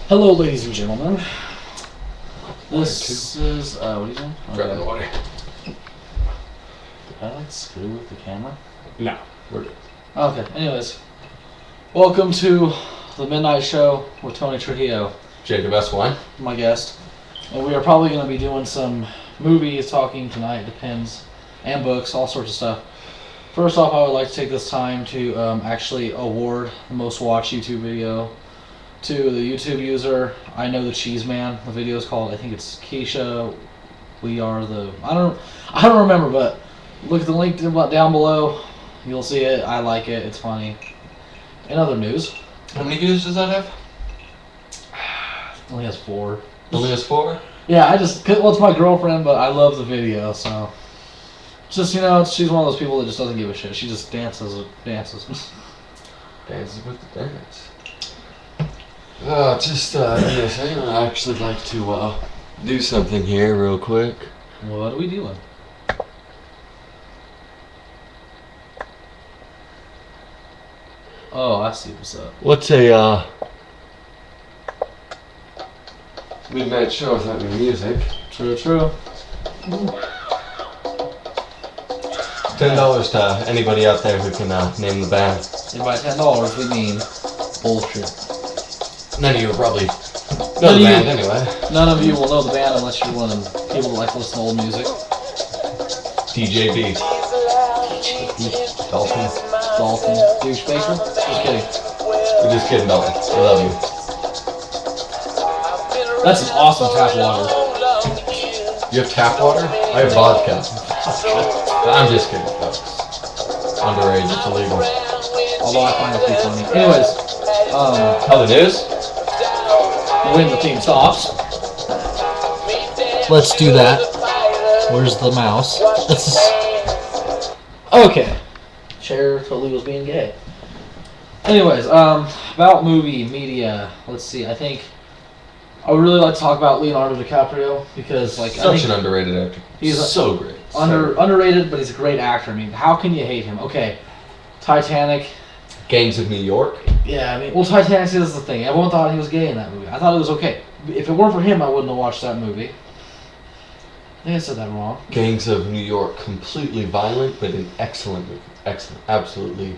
Hello, ladies and gentlemen. This is, what are you doing? Grabbing the water. Did I like screw with the camera? No, we're good. Okay, anyways. Welcome to the Midnight Show with Tony Trujillo, Jacob S. Wine. my guest. And we are probably going to be doing some movies talking tonight, depends, and books, all sorts of stuff. First off, I would like to take this time to actually award the most watched YouTube video to the YouTube user I Know the Cheese Man. The video is called, I think it's Keisha. We are the I don't remember, but look at the link down below. You'll see it. I like it. It's funny. In other news, How many views does that have? only has 4. Only has 4? Yeah, well, it's my girlfriend, but I love the video, so. Just, she's one of those people that just doesn't give a shit. She just dances. Dances with the dance. Yes, I actually like to do something here real quick. What are we doing? Oh, I see what's up. What's a midnight show without any music? True, true. $10 to anybody out there who can name the band. And by $10, we mean bullshit. None of you will probably know the band anyway. None of you will know the band unless you're one of them people that like to listen to old music. DJB. Dalton. Douchebaker? Just kidding. We're just kidding, Dalton. I love you. That's some awesome tap water. You have tap water? I have vodka. I'm just kidding, folks. Underage, it's illegal. Although I find it pretty funny. Anyways, How the news? when the theme stops. Let's do that. Where's the mouse? Okay. Chair totally was being gay. Anyways, about movie, media, let's see, I think I would really like to talk about Leonardo DiCaprio because, I Such think an underrated actor. He's so great. Underrated, but he's a great actor. I mean, how can you hate him? Okay, Titanic. Gangs of New York. Yeah, I mean, well, Titanic is the thing. Everyone thought he was gay in that movie. I thought it was okay. If it weren't for him, I wouldn't have watched that movie. I think I said that wrong. Gangs of New York, completely violent, but an excellent movie. Excellent. Absolutely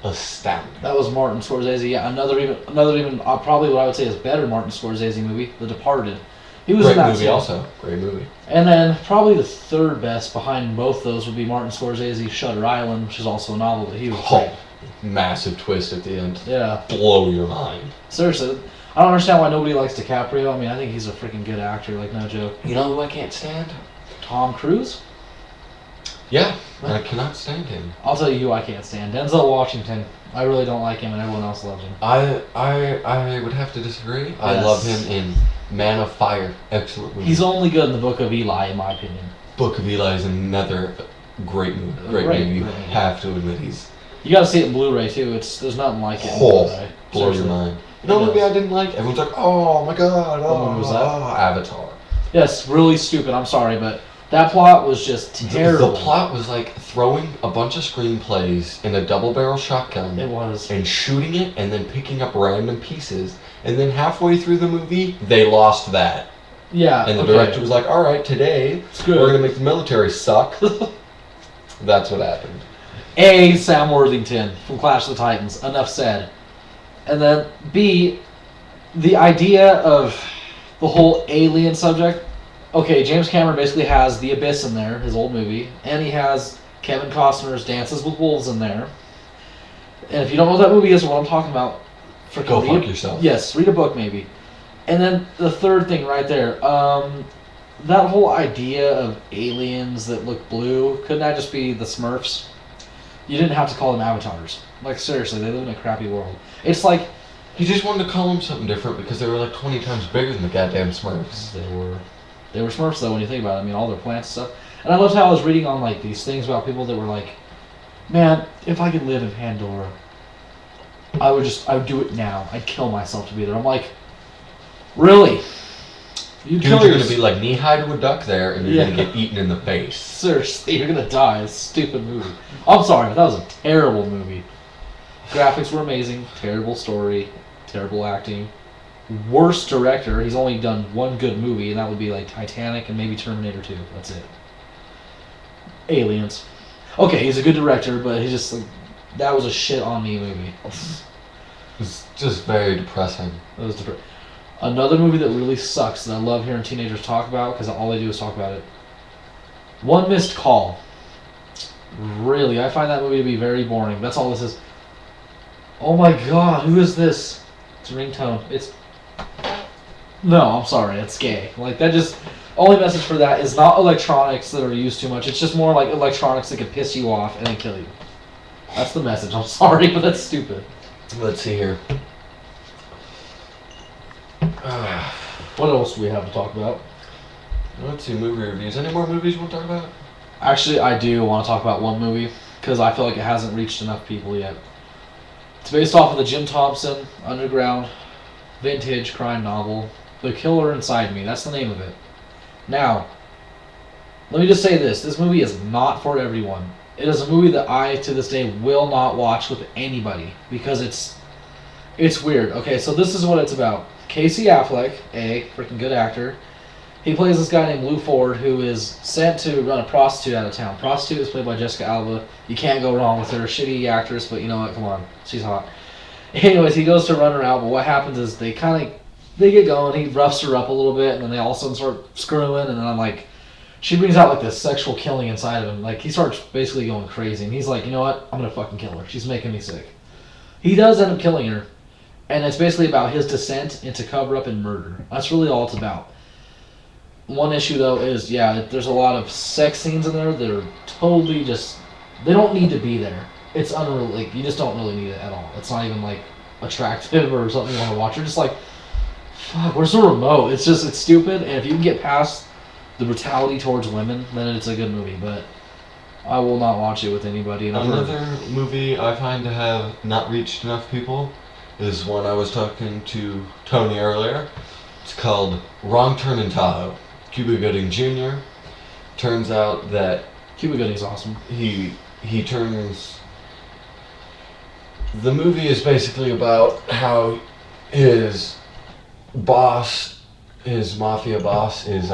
astounding. That was Martin Scorsese. Yeah, another even probably what I would say is better Martin Scorsese movie, The Departed. He was Great in that movie scene. also. Great movie. And then probably the third best behind both those would be Martin Scorsese's Shutter Island, which is also a novel that he was great. Massive twist at the end. Yeah. Blow your mind. Seriously, I don't understand why nobody likes DiCaprio. I mean, I think he's a freaking good actor, like no joke. You know who I can't stand? Tom Cruise? Yeah, I cannot stand him. I'll tell you who I can't stand. Denzel Washington. I really don't like him, and everyone else loves him. I would have to disagree. Yes. I love him in Man of Fire. Excellent movie. He's only good in the Book of Eli, in my opinion. Book of Eli is another great movie. Great movie. You have to admit he's... You gotta see it in Blu-ray, too. There's nothing like it in Blu-ray. Blow your mind. You know what movie I didn't like? Everyone's like, oh my god, What movie was that? Avatar. Yes, really stupid. I'm sorry, but that plot was just terrible. The plot was like throwing a bunch of screenplays in a double-barrel shotgun. It was. And shooting it and then picking up random pieces. And then halfway through the movie, they lost that. Yeah, And the director was like, alright, today, we're going to make the military suck. That's what happened. A, Sam Worthington from Clash of the Titans. Enough said. And then B, the idea of the whole alien subject. Okay, James Cameron basically has The Abyss in there, his old movie, and he has Kevin Costner's Dances with Wolves in there. And if you don't know what that movie is or what I'm talking about, Go fuck yourself. Yes, read a book maybe. And then the third thing right there, that whole idea of aliens that look blue, couldn't that just be the Smurfs? You didn't have to call them avatars. Like, seriously, they live in a crappy world. It's like... He just wanted to call them something different because they were like 20 times bigger than the goddamn Smurfs. They were Smurfs, though, when you think about it. I mean, all their plants and stuff. And I loved how I was reading on, like, these things about people that were like, man, if I could live in Pandora, I would do it now. I'd kill myself to be there. I'm like, really? Dude, you're going to be like knee-high to a duck there, and you're going to get eaten in the face. Seriously, you're going to die. It's a stupid movie. I'm sorry, but that was a terrible movie. Graphics were amazing. Terrible story. Terrible acting. Worst director. He's only done one good movie, and that would be like Titanic and maybe Terminator 2. That's it. Aliens. Okay, he's a good director, but he just like that was a shit on me movie. It's just very depressing. It was another movie that really sucks that I love hearing teenagers talk about because all they do is talk about it. One Missed Call. Really, I find that movie to be very boring. That's all this is. Oh my god, who is this? It's a ringtone. It's no, I'm sorry, it's gay. Like that just only message for that is not electronics that are used too much. It's just more like electronics that could piss you off and then kill you. That's the message. I'm sorry, but that's stupid. Let's see here. What else do we have to talk about? Let's see, movie reviews. Any more movies you want to talk about? Actually, I do want to talk about one movie because I feel like it hasn't reached enough people yet. It's based off of the Jim Thompson underground vintage crime novel, The Killer Inside Me. That's the name of it. Now, let me just say this. This movie is not for everyone. It is a movie that I, to this day, will not watch with anybody because it's weird. Okay, so this is what it's about. Casey Affleck, a freaking good actor, he plays this guy named Lou Ford who is sent to run a prostitute out of town. Prostitute is played by Jessica Alba. You can't go wrong with her. Shitty actress, but you know what? Come on. She's hot. Anyways, he goes to run her out, but what happens is they get going. He roughs her up a little bit, and then they all of a sudden start screwing, and then I'm like, she brings out like this sexual killing inside of him. Like he starts basically going crazy, and he's like, you know what? I'm gonna fucking kill her. She's making me sick. He does end up killing her, and it's basically about his descent into cover up and murder. That's really all it's about. One issue though is there's a lot of sex scenes in there that are totally just they don't need to be there. It's unreal. Like you just don't really need it at all. It's not even like attractive or something you want to watch. You're just like, fuck, where's the remote? It's stupid. And if you can get past the brutality towards women, then it's a good movie. But I will not watch it with anybody. Another movie I find to have not reached enough people is one I was talking to Tony earlier. It's called Wrong Turn in Tahoe. Cuba Gooding Jr. Turns out that Cuba Gooding's awesome. He turns. The movie is basically about how his boss, his mafia boss, is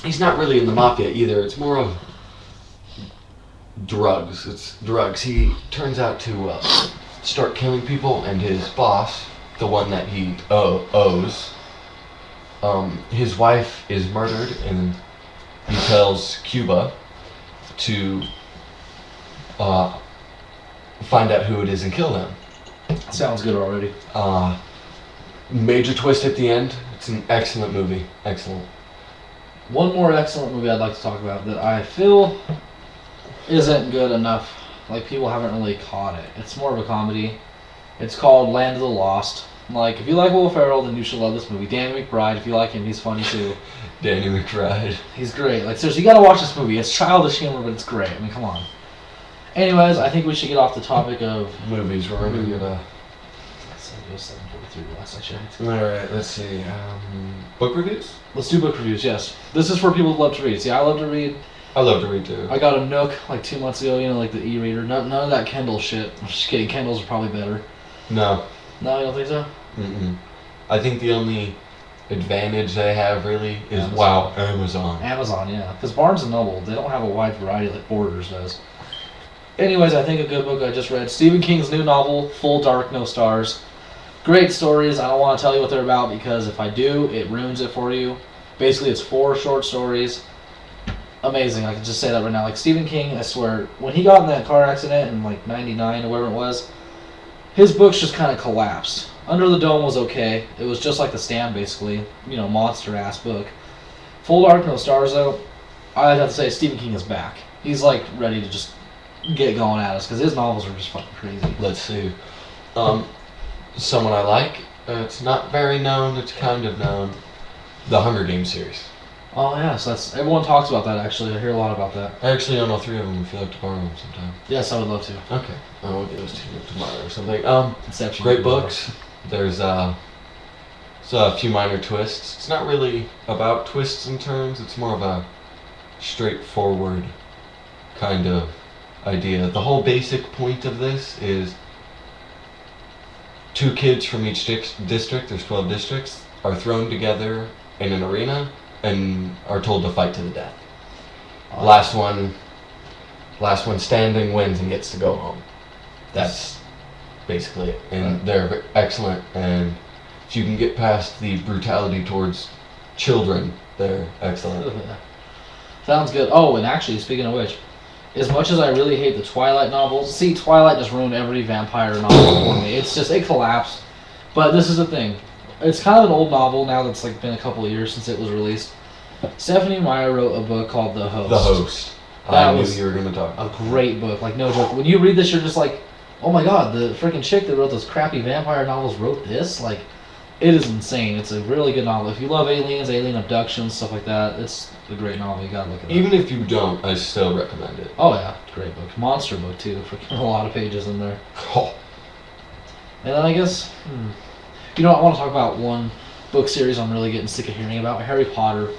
he's not really in the mafia either. It's more of drugs. It's drugs. He turns out to start killing people, and his boss, the one that he owes, his wife is murdered, and he tells Cuba to find out who it is and kill them. Sounds good already. Major twist at the end. It's an excellent movie. Excellent. One more excellent movie I'd like to talk about that I feel isn't good enough. Like people haven't really caught it. It's more of a comedy. It's called Land of the Lost. Like, if you like Will Ferrell, then you should love this movie. Danny McBride, if you like him, he's funny too. Danny McBride. He's great. Like, seriously, you gotta watch this movie. It's childish humor, but it's great. I mean, come on. Anyways, I think we should get off the topic of movies. We're already gonna... It was 7:43 last I checked. Alright, let's see. Book reviews? Let's do book reviews, yes. This is for people who love to read. See, I love to read. I love to read too. I got a Nook like 2 months ago, you know, like the e-reader. None of that Kindle shit. I'm just kidding. Kindles are probably better. No. No, you don't think so? Mm-mm. I think the only advantage they have really is Amazon. Amazon, yeah. Because Barnes & Noble, they don't have a wide variety like Borders does. Anyways, I think a good book I just read. Stephen King's new novel, Full Dark, No Stars. Great stories. I don't want to tell you what they're about because if I do, it ruins it for you. Basically, it's 4 short stories. Amazing. I can just say that right now. Like Stephen King, I swear, when he got in that car accident in like 99 or whatever it was, his books just kind of collapsed. Under the Dome was okay. It was just like The Stand, basically. You know, monster-ass book. Full Dark, No Stars, though, I'd have to say Stephen King is back. He's like ready to just get going at us because his novels are just fucking crazy. Let's see. Someone I like. It's not very known. It's kind of known. The Hunger Games series. Oh yes, that's everyone talks about that. Actually, I hear a lot about that. I actually own all 3 of them. If you'd like to borrow them sometime. Yes, I would love to. Okay, we'll get those to you tomorrow or something. Inception. Great books. There's a few minor twists. It's not really about twists and turns. It's more of a straightforward kind of idea. The whole basic point of this is 2 kids from each district, there's 12 districts, are thrown together in an arena and are told to fight to the death. Last one standing wins and gets to go home. That's basically it. And they're excellent, and if you can get past the brutality towards children, they're excellent. Sounds good. Oh, and actually, speaking of which, as much as I really hate the Twilight novels, see, Twilight just ruined every vampire novel for me. It's just, it collapsed. But this is the thing. It's kind of an old novel now that's like been a couple of years since it was released. Stephanie Meyer wrote a book called The Host. The Host. I knew you were going to talk about a great book, like no joke. When you read this, you're just like, oh my god, the freaking chick that wrote those crappy vampire novels wrote this? Like, it is insane. It's a really good novel. If you love aliens, alien abductions, stuff like that, it's a great novel. You gotta look it up. Even if you don't, I still recommend it. Oh yeah, great book. Monster book too. Freaking a lot of pages in there. Oh. And then I guess, you know, I want to talk about one book series I'm really getting sick of hearing about, Harry Potter.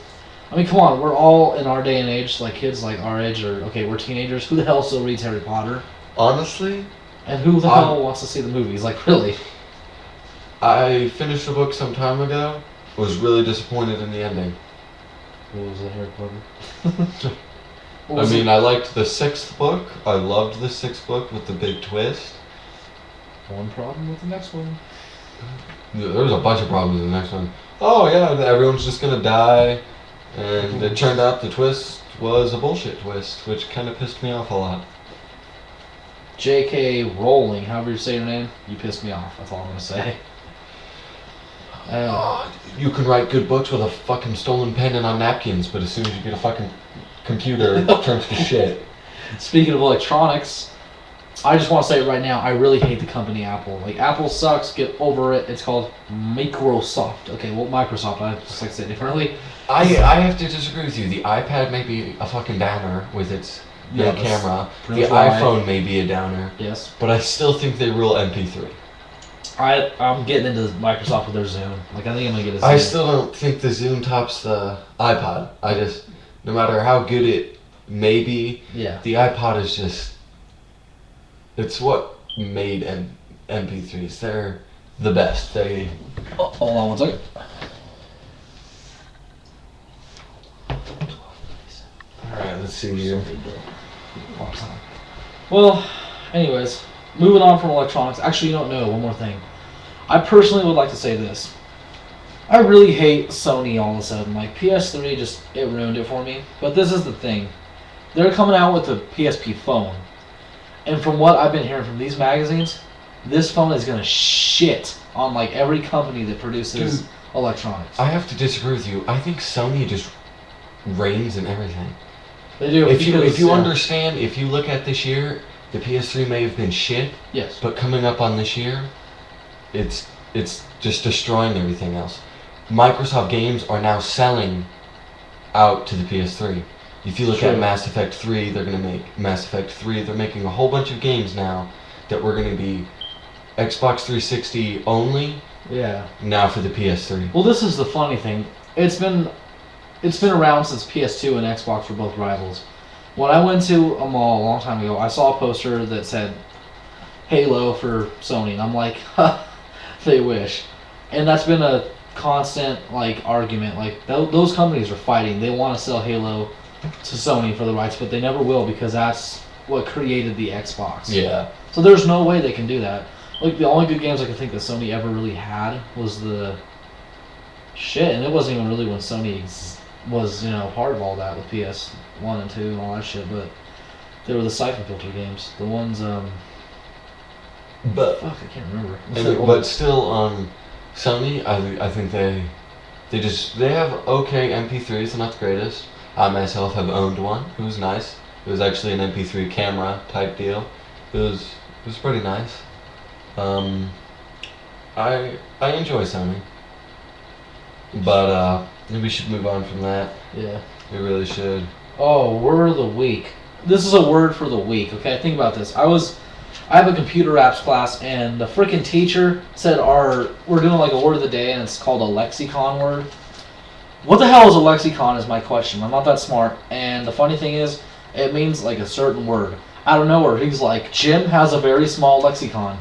I mean, come on, we're all in our day and age, like kids like our age, or okay, we're teenagers. Who the hell still reads Harry Potter? Honestly? And who the hell wants to see the movies? Like, really? I finished the book some time ago. Was really disappointed in the ending. What was it, Harry Potter? I mean, I liked the 6th book. I loved the 6th book with the big twist. One problem with the next one. There was a bunch of problems in the next one. Oh yeah, everyone's just gonna die. And it turned out the twist was a bullshit twist, which kind of pissed me off a lot. J.K. Rowling, however you say your name, you pissed me off. That's all I'm going to say. You can write good books with a fucking stolen pen and on napkins, but as soon as you get a fucking computer, it turns to shit. Speaking of electronics, I just want to say it right now, I really hate the company Apple. Like, Apple sucks, get over it. It's called Microsoft. Okay, well, Microsoft, I just like to say it differently. I have to disagree with you. The iPad may be a fucking downer with its good camera. The iPhone may be a downer. Yes. But I still think they rule MP3. I'm getting into Microsoft with their Zoom. Like, I think I'm going to get a Zoom. I still don't think the Zoom tops the iPod. I just, no matter how good it may be, the iPod is just, it's what made MP3s. They're the best. They. Oh, hold on one second. Alright, let's see here. Well, anyways, moving on from electronics. Actually, you don't know, one more thing. I personally would like to say this. I really hate Sony all of a sudden. Like, PS3 just, it ruined it for me. But this is the thing. They're coming out with a PSP phone. And from what I've been hearing from these magazines, this phone is going to shit on, like, every company that produces electronics. I have to disagree with you. I think Sony just reigns in everything. They do. If you understand, if you look at this year, the PS3 may have been shit. Yes. But coming up on this year, it's just destroying everything else. Microsoft games are now selling out to the PS3. If you look at Mass Effect 3, they're going to make Mass Effect 3. They're making a whole bunch of games now that were going to be Xbox 360 only. Yeah. Now for the PS3. Well, this is the funny thing. It's been around since PS2 and Xbox were both rivals. When I went to a mall a long time ago, I saw a poster that said Halo for Sony, and I'm like, ha, they wish. And that's been a constant like argument. Like those companies are fighting. They want to sell Halo to Sony for the rights, but they never will because that's what created the Xbox. Yeah. So there's no way they can do that. Like the only good games I can think that Sony ever really had was the shit, and it wasn't even really when Sony was, you know, part of all that with PS1 and 2 and all that shit, but they were the Siphon Filter games. The ones, but fuck, I can't remember. But still, Sony, I think they have okay MP3s, they're not the greatest. I myself have owned one. It was nice. It was actually an MP3 camera type deal. It was pretty nice. I enjoy Sony. But we should move on from that. Yeah. We really should. Oh, word of the week. This is a word for the week, okay? Think about this. I have a computer apps class, and the freaking teacher said we're doing like a word of the day, and it's called a lexicon word. What the hell is a lexicon is my question. I'm not that smart, and the funny thing is, it means like a certain word. out of nowhere, he's like, Jim has a very small lexicon.